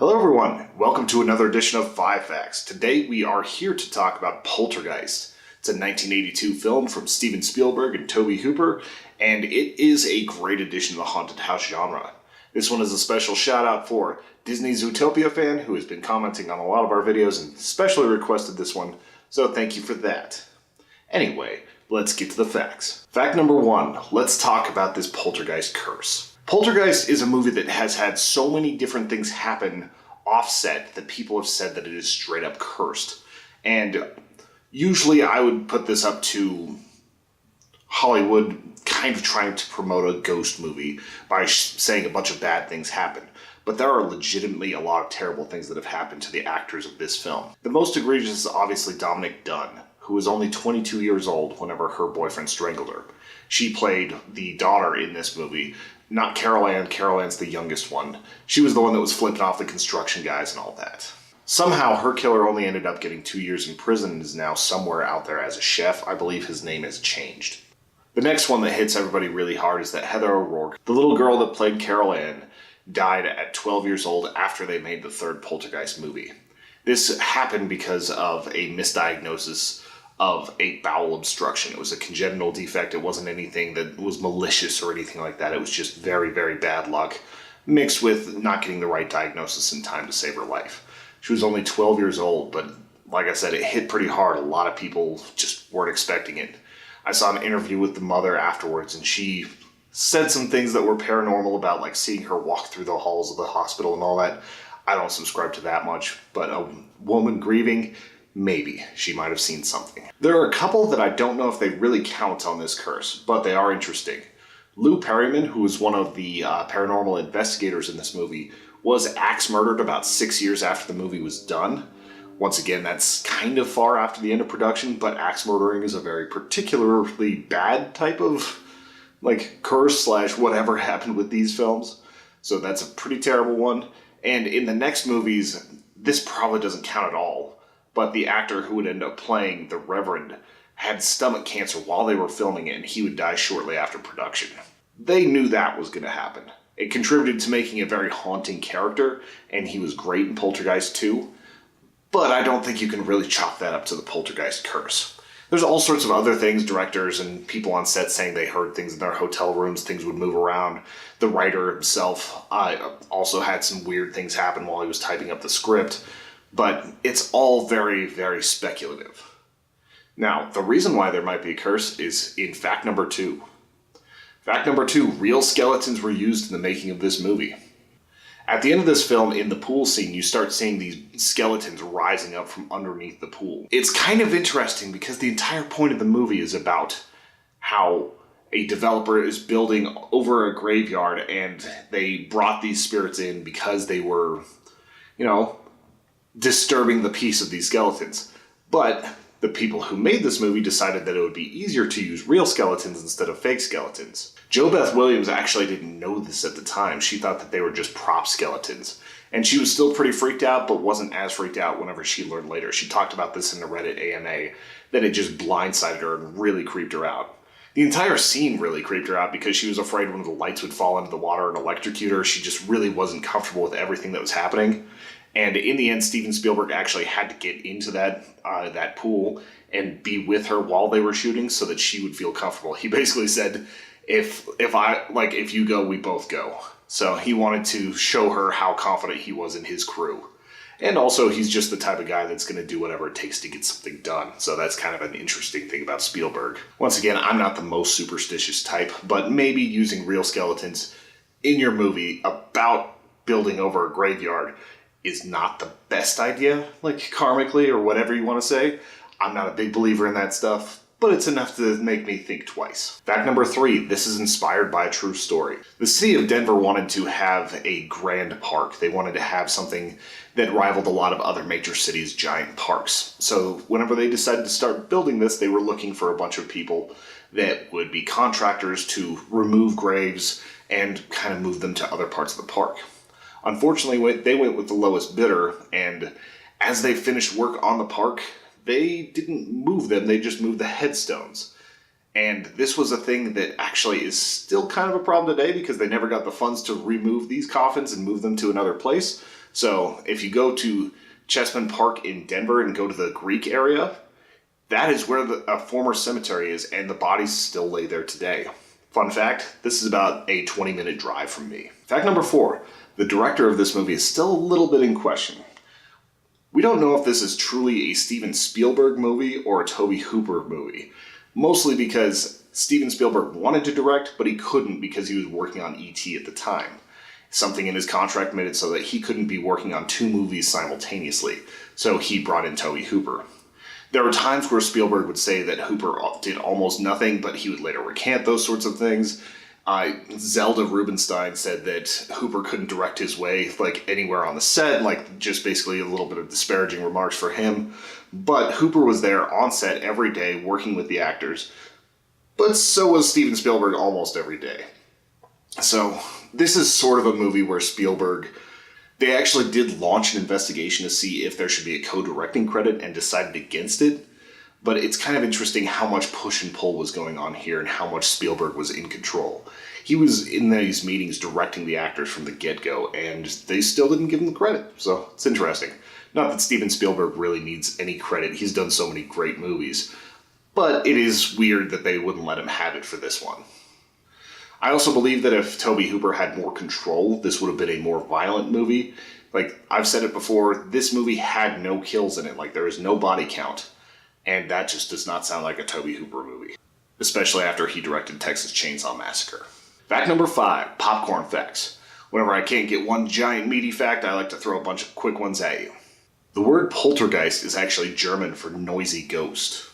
Hello everyone, welcome to another edition of 5 Facts. Today we are here to talk about Poltergeist. It's a 1982 film from Steven Spielberg and Tobe Hooper, and it is a great addition to the haunted house genre. This one is a special shout out for Disney's Zootopia fan who has been commenting on a lot of our videos and especially requested this one, so thank you for that. Anyway, let's get to the facts. Fact number 1, let's talk about this Poltergeist Curse. Poltergeist is a movie that has had so many different things happen offset that people have said that it is straight up cursed. And usually I would put this up to Hollywood kind of trying to promote a ghost movie by saying a bunch of bad things happen. But there are legitimately a lot of terrible things that have happened to the actors of this film. The most egregious is obviously Dominique Dunne, who was only 22 years old whenever her boyfriend strangled her. She played the daughter in this movie. Not Carol Ann. Carol Ann's the youngest one. She was the one that was flipping off the construction guys and all that. Somehow, her killer only ended up getting 2 years in prison and is now somewhere out there as a chef. I believe his name has changed. The next one that hits everybody really hard is that Heather O'Rourke, the little girl that played Carol Ann, died at 12 years old after they made the third Poltergeist movie. This happened because of a misdiagnosis of a bowel obstruction. It was a congenital defect. It wasn't anything that was malicious or anything like that. It was just very, very bad luck mixed with not getting the right diagnosis in time to save her life. She was only 12 years old, but like I said, it hit pretty hard. A lot of people just weren't expecting it. I saw an interview with the mother afterwards, and she said some things that were paranormal about like seeing her walk through the halls of the hospital and all that. I don't subscribe to that much, but a woman grieving, maybe. She might have seen something. There are a couple that I don't know if they really count on this curse, but they are interesting. Lou Perryman, who was one of the paranormal investigators in this movie, was axe murdered about 6 years after the movie was done. Once again, that's kind of far after the end of production, but axe murdering is a very particularly bad type of curse slash whatever happened with these films. So that's a pretty terrible one. And in the next movies, this probably doesn't count at all. But the actor who would end up playing the Reverend had stomach cancer while they were filming it, and he would die shortly after production. They knew that was going to happen. It contributed to making a very haunting character, and he was great in Poltergeist 2, but I don't think you can really chalk that up to the Poltergeist curse. There's all sorts of other things, directors and people on set saying they heard things in their hotel rooms, things would move around. The writer himself also had some weird things happen while he was typing up the script. But it's all very, very speculative. Now, the reason why there might be a curse is in fact number 2. Fact number 2, real skeletons were used in the making of this movie. At the end of this film, in the pool scene, you start seeing these skeletons rising up from underneath the pool. It's kind of interesting because the entire point of the movie is about how a developer is building over a graveyard and they brought these spirits in because they were, disturbing the peace of these skeletons. But the people who made this movie decided that it would be easier to use real skeletons instead of fake skeletons. Jo Beth Williams actually didn't know this at the time. She thought that they were just prop skeletons. And she was still pretty freaked out, but wasn't as freaked out whenever she learned later. She talked about this in the Reddit AMA, that it just blindsided her and really creeped her out. The entire scene really creeped her out because she was afraid one of the lights would fall into the water and electrocute her. She just really wasn't comfortable with everything that was happening. And in the end, Steven Spielberg actually had to get into that pool and be with her while they were shooting so that she would feel comfortable. He basically said, if you go, we both go. So he wanted to show her how confident he was in his crew. And also, he's just the type of guy that's going to do whatever it takes to get something done. So that's kind of an interesting thing about Spielberg. Once again, I'm not the most superstitious type, but maybe using real skeletons in your movie about building over a graveyard is not the best idea, karmically or whatever you want to say. I'm not a big believer in that stuff, but it's enough to make me think twice. Fact number 3, this is inspired by a true story. The city of Denver wanted to have a grand park. They wanted to have something that rivaled a lot of other major cities' giant parks. So whenever they decided to start building this, they were looking for a bunch of people that would be contractors to remove graves and kind of move them to other parts of the park. Unfortunately, they went with the lowest bidder, and as they finished work on the park, they didn't move them, they just moved the headstones. And this was a thing that actually is still kind of a problem today because they never got the funds to remove these coffins and move them to another place. So if you go to Chessman Park in Denver and go to the Greek area, that is where a former cemetery is, and the bodies still lay there today. Fun fact, this is about a 20-minute drive from me. Fact number 4, the director of this movie is still a little bit in question. We don't know if this is truly a Steven Spielberg movie or a Tobe Hooper movie. Mostly because Steven Spielberg wanted to direct, but he couldn't because he was working on E.T. at the time. Something in his contract made it so that he couldn't be working on 2 movies simultaneously, so he brought in Tobe Hooper. There were times where Spielberg would say that Hooper did almost nothing, but he would later recant those sorts of things. Zelda Rubinstein said that Hooper couldn't direct his way anywhere on the set, just basically a little bit of disparaging remarks for him. But Hooper was there on set every day working with the actors. But so was Steven Spielberg almost every day. So this is sort of a movie where Spielberg, they actually did launch an investigation to see if there should be a co-directing credit and decided against it. But it's kind of interesting how much push and pull was going on here and how much Spielberg was in control. He was in these meetings directing the actors from the get-go, and they still didn't give him the credit. So it's interesting. Not that Steven Spielberg really needs any credit. He's done so many great movies. But it is weird that they wouldn't let him have it for this one. I also believe that if Tobe Hooper had more control, this would have been a more violent movie. I've said it before, this movie had no kills in it. There is no body count. And that just does not sound like a Tobe Hooper movie. Especially after he directed Texas Chainsaw Massacre. Fact number 5, popcorn facts. Whenever I can't get one giant meaty fact, I like to throw a bunch of quick ones at you. The word poltergeist is actually German for noisy ghost.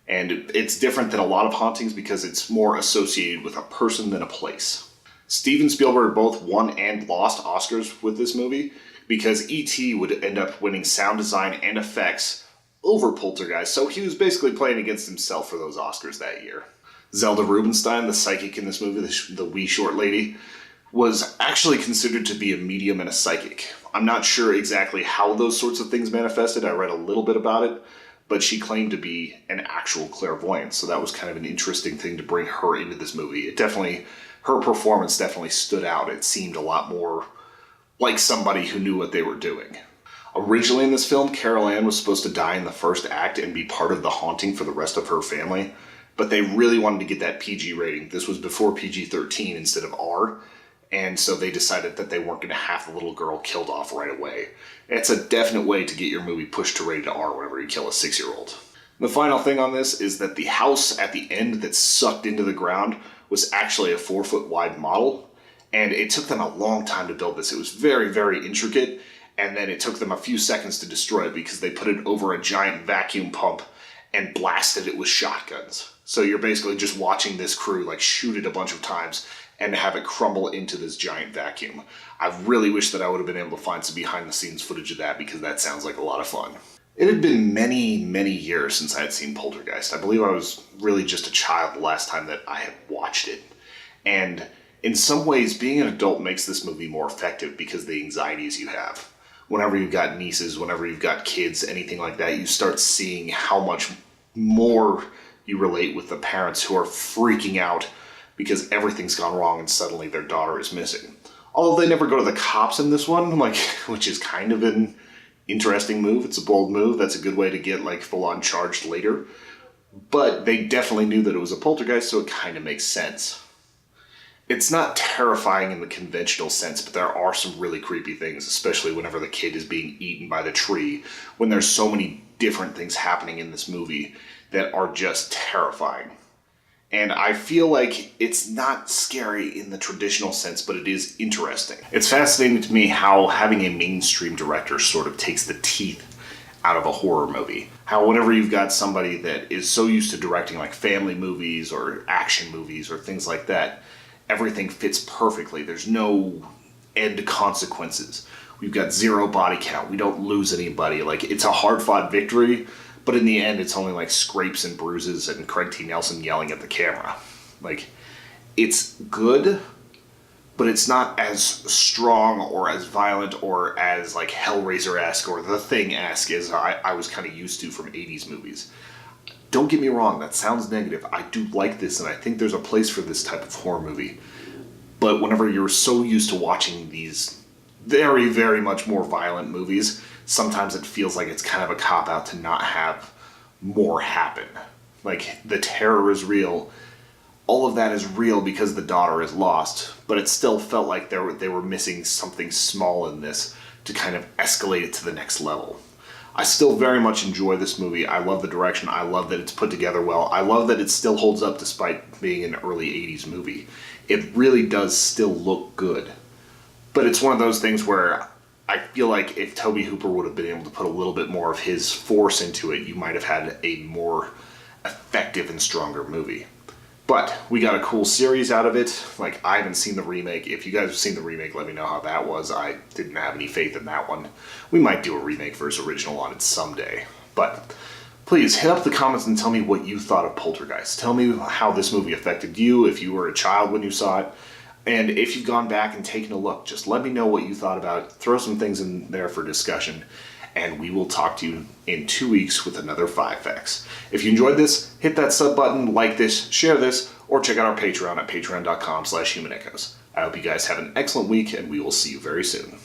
And it's different than a lot of hauntings because it's more associated with a person than a place. Steven Spielberg both won and lost Oscars with this movie because E.T. would end up winning sound design and effects over Poltergeist, so he was basically playing against himself for those Oscars that year. Zelda Rubinstein, the psychic in this movie, the wee short lady, was actually considered to be a medium and a psychic. I'm not sure exactly how those sorts of things manifested. I read a little bit about it, but she claimed to be an actual clairvoyant, so that was kind of an interesting thing to bring her into this movie. Her performance definitely stood out. It seemed a lot more like somebody who knew what they were doing. Originally in this film, Carol Ann was supposed to die in the first act and be part of the haunting for the rest of her family, but they really wanted to get that PG rating. This was before PG-13 instead of R, and so they decided that they weren't going to have the little girl killed off right away. It's a definite way to get your movie pushed to rated R whenever you kill a 6-year-old. The final thing on this is that the house at the end that's sucked into the ground was actually a 4-foot wide model, and it took them a long time to build this. It was very, very intricate. And then it took them a few seconds to destroy it because they put it over a giant vacuum pump and blasted it with shotguns. So you're basically just watching this crew shoot it a bunch of times and have it crumble into this giant vacuum. I really wish that I would have been able to find some behind the scenes footage of that because that sounds like a lot of fun. It had been many, many years since I had seen Poltergeist. I believe I was really just a child the last time that I had watched it. And in some ways, being an adult makes this movie more effective because of the anxieties you have. Whenever you've got nieces, whenever you've got kids, anything like that, you start seeing how much more you relate with the parents who are freaking out because everything's gone wrong and suddenly their daughter is missing. Although they never go to the cops in this one, which is kind of an interesting move. It's a bold move. That's a good way to get full-on charged later. But they definitely knew that it was a poltergeist, so it kind of makes sense. It's not terrifying in the conventional sense, but there are some really creepy things, especially whenever the kid is being eaten by the tree, when there's so many different things happening in this movie that are just terrifying. And I feel like it's not scary in the traditional sense, but it is interesting. It's fascinating to me how having a mainstream director sort of takes the teeth out of a horror movie. How whenever you've got somebody that is so used to directing family movies or action movies or things like that, everything fits perfectly. There's no end consequences. We've got 0 body count. We don't lose anybody. It's a hard-fought victory, but in the end, it's only scrapes and bruises and Craig T. Nelson yelling at the camera. It's good, but it's not as strong or as violent or as Hellraiser-esque or The Thing-esque as I was kind of used to from 80s movies. Don't get me wrong, that sounds negative. I do like this, and I think there's a place for this type of horror movie. But whenever you're so used to watching these very, very much more violent movies, sometimes it feels like it's kind of a cop-out to not have more happen. Like, the terror is real. All of that is real because the daughter is lost, but it still felt like they were missing something small in this to kind of escalate it to the next level. I still very much enjoy this movie. I love the direction. I love that it's put together well. I love that it still holds up despite being an early 80s movie. It really does still look good. But it's one of those things where I feel like if Tobe Hooper would have been able to put a little bit more of his force into it, you might have had a more effective and stronger movie. But we got a cool series out of it. Like, I haven't seen the remake. If you guys have seen the remake, let me know how that was. I didn't have any faith in that one. We might do a remake versus original on it someday. But please hit up the comments and tell me what you thought of Poltergeist. Tell me how this movie affected you, if you were a child when you saw it. And if you've gone back and taken a look, just let me know what you thought about it. Throw some things in there for discussion. And we will talk to you in 2 weeks with another 5 Facts. If you enjoyed this, hit that sub button, like this, share this, or check out our Patreon at patreon.com/humanechoes. I hope you guys have an excellent week, and we will see you very soon.